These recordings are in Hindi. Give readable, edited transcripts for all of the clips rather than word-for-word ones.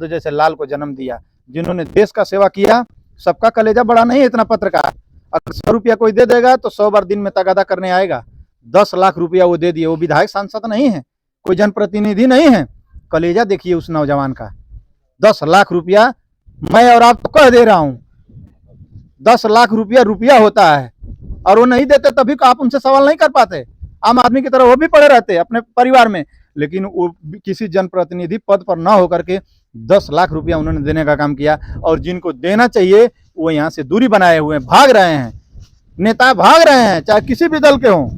जैसे लाल को जन्म दिया, जिन्होंने देश का सेवा किया। सबका कलेजा बड़ा नहीं है इतना पत्रकार। अगर 100 रुपया कोई दे देगा तो 100 बार दिन में तगादा करने आएगा। 10 लाख रुपया वो दे दिए। वो विधायक सांसद नहीं है, कोई जनप्रतिनिधि नहीं है। कलेजा देखिए उस नौजवान का। 10 लाख रुपया मैं और आप तो कह दे रहा हूं, 10 लाख रुपया रुपया होता है, और वो नहीं देते तभी तो आप उनसे सवाल नहीं कर पाते। आम आदमी की तरह वो भी पड़े रहते अपने परिवार में, लेकिन वो किसी जनप्रतिनिधि पद पर ना होकर के 10 लाख रुपया उन्होंने देने का काम किया। और जिनको देना चाहिए वो यहाँ से दूरी बनाए हुए भाग रहे हैं। नेता भाग रहे हैं, चाहे किसी भी दल के हों।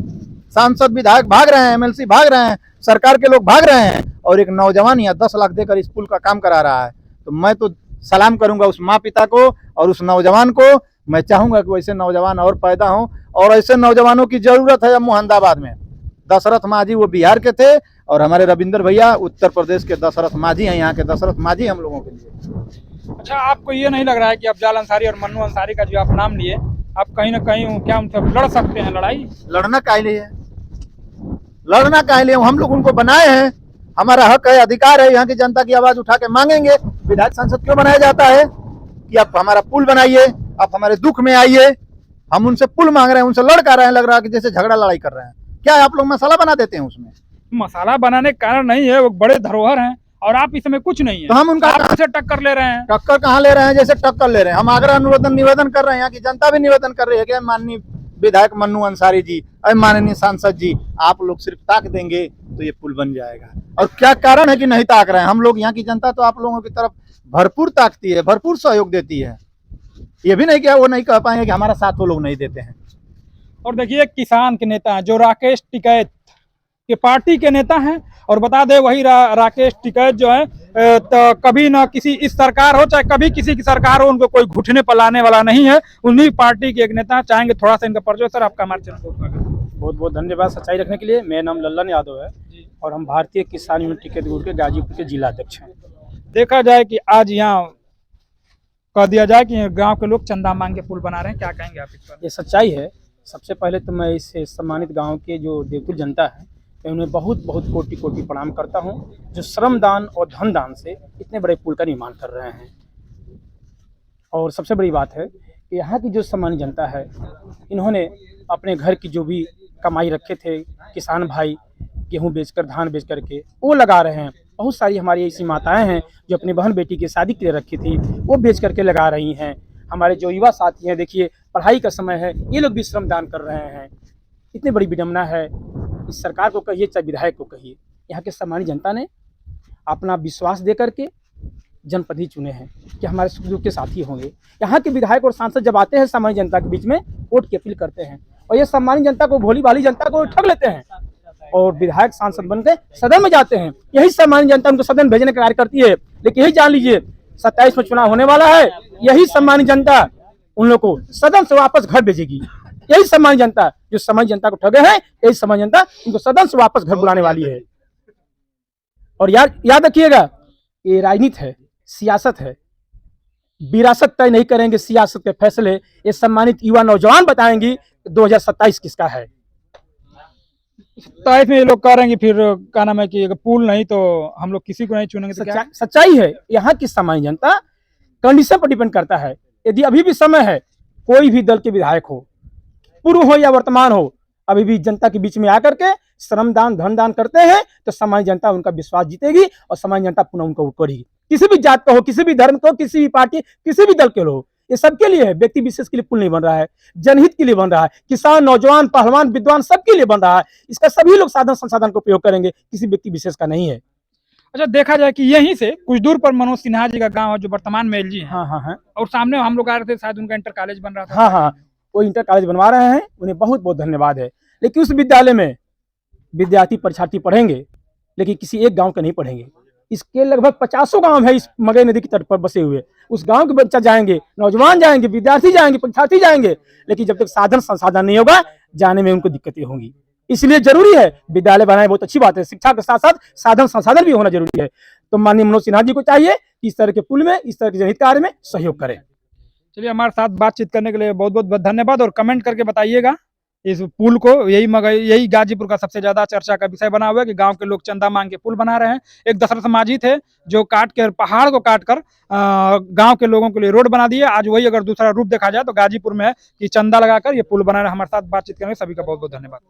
सांसद विधायक भाग रहे हैं, एमएलसी भाग रहे हैं, सरकार के लोग भाग रहे हैं, और एक नौजवान यहाँ 10 लाख देकर इस पुल का काम करा रहा है। तो मैं तो सलाम करूंगा उस माँ पिता को और उस नौजवान को। मैं चाहूंगा कि वैसे नौजवान और पैदा हों, और ऐसे नौजवानों की जरूरत है। अब मोहम्मदाबाद में दशरथ मांझी वो बिहार के थे, और हमारे रविंदर भैया उत्तर प्रदेश के दशरथ मांझी हैं। यहाँ के दशरथ मांझी हम लोगों के लिए। अच्छा, आपको ये नहीं लग रहा है कि अफजाल अंसारी और मन्नू अंसारी का जो आप नाम लिए, आप कहीं ना कहीं क्या उनसे लड़ सकते हैं लड़ाई? लड़ना काहे लिए? लड़ना काहे लिए? हम लोग उनको बनाए हैं, हमारा हक है, अधिकार है। यहाँ की जनता की आवाज उठा के मांगेंगे। विधायक सांसद क्यों बनाया जाता है कि आप हमारा पुल बनाइए, आप हमारे दुख में आइए। हम उनसे पुल मांग रहे हैं, उनसे लड़ कर रहे हैं। लग रहा है कि जैसे झगड़ा लड़ाई कर रहे हैं। क्या है, आप लोग मसाला बना देते हैं उसमें? मसाला बनाने का कारण नहीं है, वो बड़े धरोहर हैं और आप इसमें कुछ नहीं है, तो हम उनका आपसे टक्कर ले रहे हैं। टक्कर कहाँ ले रहे हैं? जैसे टक्कर ले रहे हैं। हम आग्रह निवेदन कर रहे हैं, यहाँ की जनता भी निवेदन कर रही है कि माननीय विधायक मन्नू अंसारी जी, माननीय सांसद जी, आप लोग सिर्फ ताक देंगे तो ये पुल बन जाएगा। और क्या कारण है कि नहीं ताक रहे हैं? हम लोग, यहाँ की जनता तो आप लोगों की तरफ भरपूर ताकती है, भरपूर सहयोग देती है। ये भी नहीं कि वो नहीं कह पाएंगे कि हमारा साथ वो लोग नहीं देते हैं। और देखिए, किसान के नेता हैं जो राकेश टिकैत के पार्टी के नेता हैं, और बता दें वही राकेश टिकैत जो है तो कभी ना किसी इस सरकार हो चाहे कभी किसी की सरकार हो, उनको कोई घुटने पर लाने वाला नहीं है। उन्हीं पार्टी के एक नेता। चाहेंगे थोड़ा सा इनका परिचय? सर, आपका हमारे चैनल को बहुत बहुत धन्यवाद सच्चाई रखने के लिए। मेरा नाम लल्लन यादव है और हम भारतीय किसान यूनियन टिकैत गुट के गाजीपुर के जिला अध्यक्ष हैं। देखा जाए कि आज यहाँ कह दिया जाए कि गांव के लोग चंदा मांग के पुल बना रहे हैं, क्या कहेंगे आप इस पर? ये सच्चाई है। सबसे पहले तो मैं इस सम्मानित गांव के जो देवतुल जनता है, मैं उन्हें बहुत बहुत कोटि कोटि प्रणाम करता हूं, जो श्रम दान और धन दान से इतने बड़े पुल का निर्माण कर रहे हैं। और सबसे बड़ी बात है कि यहाँ की जो सम्मानित जनता है, इन्होंने अपने घर की जो भी कमाई रखे थे, किसान भाई गेहूँ बेचकर, धान बेच करके वो लगा रहे हैं। बहुत सारी हमारी ऐसी माताएं हैं जो अपनी बहन बेटी की शादी के लिए रखी थी, वो बेच करके लगा रही हैं। हमारे जो युवा साथी हैं, देखिए पढ़ाई का समय है, ये लोग भी श्रम दान कर रहे हैं। इतनी बड़ी विडम्बना है। इस सरकार को कहिए चाहे विधायक को कहिए, यहाँ के सामान्य जनता ने अपना विश्वास दे करके जनप्रतिनिधि चुने हैं कि हमारे सुख दुख के साथी होंगे। यहाँ के विधायक और सांसद जब आते हैं सामान्य जनता के बीच में, वोट की अपील करते हैं, और ये सामान्य जनता को, भोली भाली जनता को ठग लेते हैं, और विधायक सांसद बनकर सदन में जाते हैं। यही सामान्य जनता उनको सदन भेजने का कार्य करती है। लेकिन यही जान लीजिए, 27 में चुनाव होने वाला है, यही सामान्य जनता उन लोग को सदन से वापस घर भेजेगी। यही सामान्य जनता जो सामान्य जनता को ठगे हैं, यही सामान्य जनता उनको सदन से वापस घर बुलाने वाली है। और याद रखिएगा, ये राजनीति है, सियासत है। विरासत तय नहीं करेंगे सियासत के फैसले, ये सम्मानित युवा नौजवान बताएंगी 2027 किसका है। 27 में ये लोग कह रहे हैं कि फिर क्या नाम है कि अगर पुल नहीं तो हम लोग किसी को नहीं चुनेंगे, तो क्या? सच्चाई है। यहाँ की सामान्य जनता कंडीशन पर डिपेंड करता है। यदि अभी भी समय है, कोई भी दल के विधायक हो, पूर्व हो या वर्तमान हो, अभी भी जनता के बीच में आकर के श्रम दान धन दान करते हैं, तो सामान्य जनता उनका विश्वास जीतेगी और सामान्य जनता पुनः उनको वोट करेगी। किसी भी जात का हो, किसी भी धर्म का हो, किसी भी पार्टी, किसी भी दल के लोग, ये सबके लिए है। व्यक्ति विशेष के लिए पुल नहीं बन रहा है, जनहित के लिए बन रहा है। किसान, नौजवान, पहलवान, विद्वान सबके लिए बन रहा है। इसका सभी लोग साधन संसाधन का उपयोग करेंगे, किसी व्यक्ति विशेष का नहीं है। अच्छा, देखा जाए कि यहीं से कुछ दूर पर मनोज सिन्हा जी का गांव है, जो वर्तमान में एलजी है। हाँ। और सामने हम लोग आ रहे थे, शायद उनका इंटर कॉलेज बन रहा था। हाँ, वो इंटर कॉलेज बनवा रहे हैं, उन्हें बहुत बहुत धन्यवाद है। लेकिन उस विद्यालय में विद्यार्थी परीक्षार्थी पढ़ेंगे, लेकिन किसी एक गांव के नहीं पढ़ेंगे। इसके लगभग 50 गांव है इस मगई नदी के तट पर बसे हुए। उस गांव के बच्चा जाएंगे, नौजवान जाएंगे, विद्यार्थी जाएंगे, परीक्षार्थी जाएंगे, लेकिन जब तक साधन संसाधन नहीं होगा, जाने में उनको दिक्कतें होंगी। इसलिए जरूरी है विद्यालय बनाए, बहुत अच्छी बात है। शिक्षा के साथ साथ साधन संसाधन भी होना जरूरी है। तो माननीय मनोज सिन्हा जी को चाहिए कि इस तरह के पुल में, इस तरह के जनहित कार्य में सहयोग करें। चलिए, हमारे साथ बातचीत करने के लिए बहुत बहुत धन्यवाद, और कमेंट करके बताइएगा इस पुल को यही गाजीपुर का सबसे ज्यादा चर्चा का विषय बना हुआ है कि गांव के लोग चंदा मांग के पुल बना रहे हैं। एक दशरथ माझी थे जो पहाड़ को काट कर गांव के लोगों के लिए रोड बना दिए। आज वही अगर दूसरा रूप देखा जाए तो गाजीपुर में है कि चंदा लगाकर ये पुल बना रहे हैं। हमारे साथ बातचीत करेंगे। सभी का बहुत बहुत धन्यवाद।